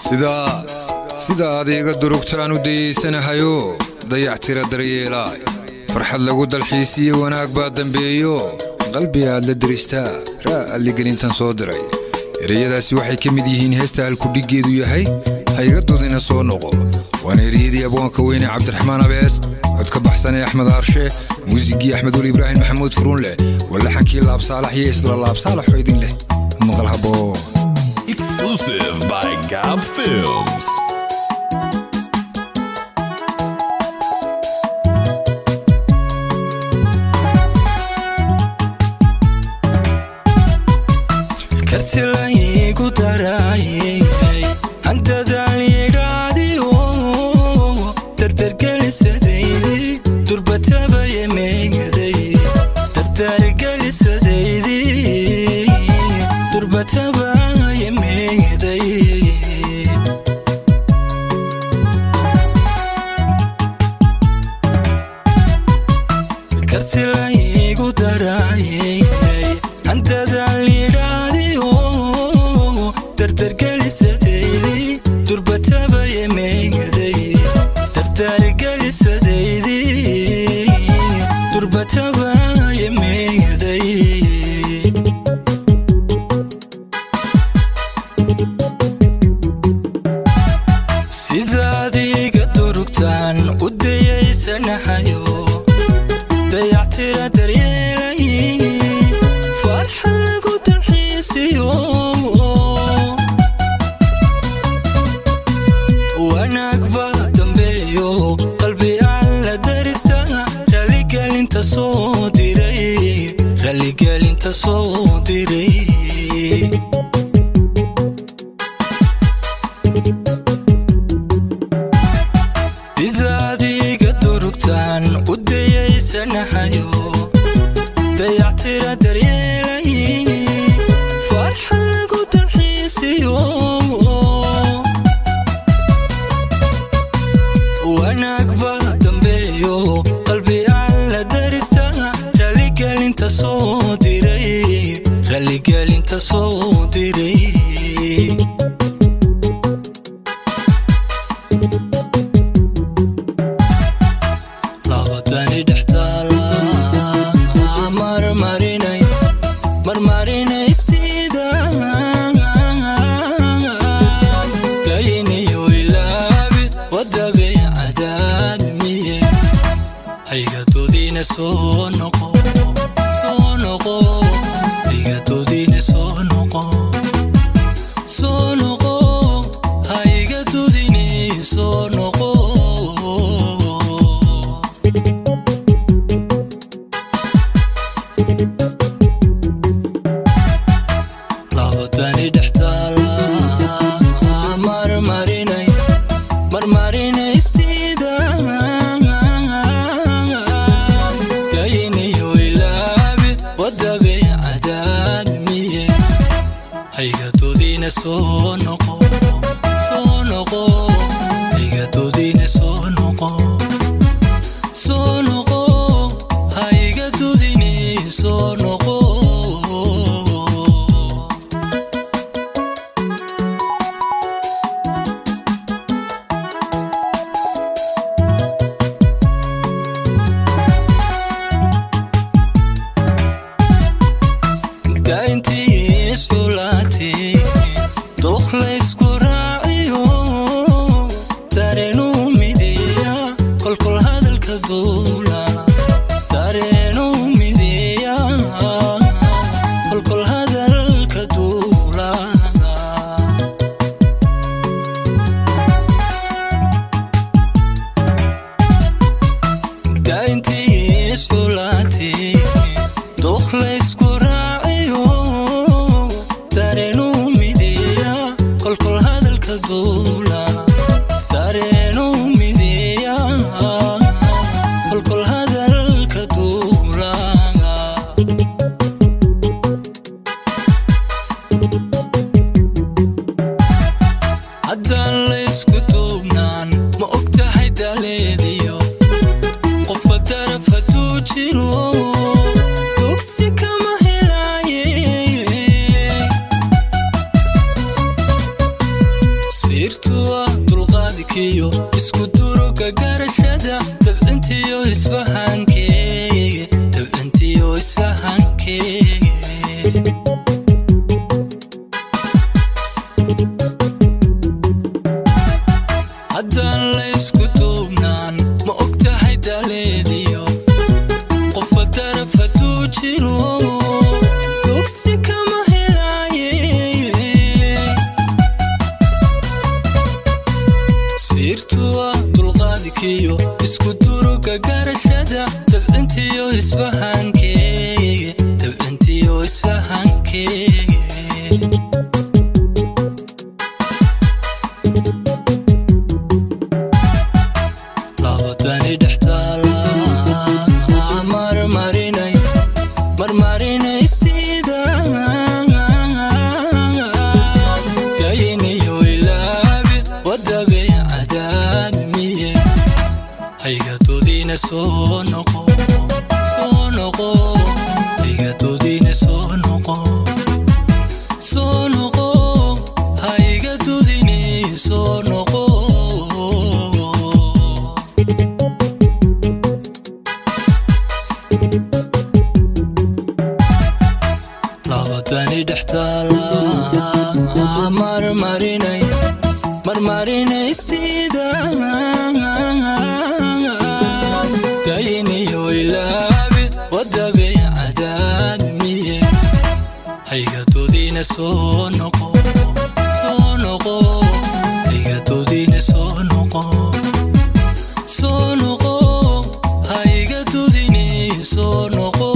sida adeega durugtaan u dayeysanahayo dayactira daryeelay farxad lagu dalxiisiyo wanaag baa dambeeyo qalbi aad la diristaa raali gelintan soo diray ereyadaasi waxay ka mid yihiin heesta halku dhigeedu yahay hayga dudina soo noqo waan ereyadii abwaanka weyne cabdiraxmaan abees cod ka baxsanay axmed aarshe muusigii axmed weli ibraahim maxamuud furunle wala xankii laab saalax iyo isla laab saalax oo idin leh maqal haboo Exclusive by Gab Films. كرسلي قدراي أنت ذالي راديو ترترقل سديدي تربة بيميدي ترترقل سديدي تربة بيميدي كرسلي قدراي أنت ذالي راديو ترترقل سديدي تربة بيميدي ترترقل سديدي تربة بيميدي سيدادي قدركتان ودي سنحيو ديعتر دريلي فرح لقو ترحيسيو وانا اكبر دنبيو قلبي على درسها رالي قال انت صوتيري رالي قال انت صوتيري بذادي قدركتان ودي سنحيو ديعتر دريلي فرح لقو ترحيسيو وانا اكبر دنبيو قلبي على درسها رالي قال انت صوتيري رالي قال انت صوتيري لابداني دحتالا مرماريني استيدا دايني ويلابي ودبي عداد مية هيغا تودين سونقو هيغا تودين سونقو هيغا تودين سونقو لابداني دحتالا مرماريني استيدا دايني ويلابي ودبي عداد مية هيغا تودين سونقو هيغا تودين سونقو هيغا تودين سونقو داينتي سولاتي دخليس كراعيو تارينو ميديا كل هذا الكدولا تارينو ميديا كل هذا الكدولا داينتي سولاتي دخليس كراعيو تارينو ميديا كل هذا الكدولا تارينو ميديا كل هذا الكدولا عدان ليس كتوبنان ما اكتحي داليديو قف ترفتو جيرو توكسي كما هلاي سيرت haddaan la isku duubnaan ma ogtahay daleediyo qofba taraf hadduu jiro dugsi kama helaaye siirtuwa dulqaadkiyo isku duruga garashada dabcintiyo isfahankeege labadani dhextaala marmarinaystiida dayiniyo ilaabid wadabay cadaad miye haygadoodiina soo noqo haygadoodiina soo noqo haygadoodiina soo noqo labadani dhextaala marmarinaystiida dayiniyo ilaabid wadabay cadaad miye haygadoodiina soo noqo haygadoodiina soo noqo haygadoodiina soo noqo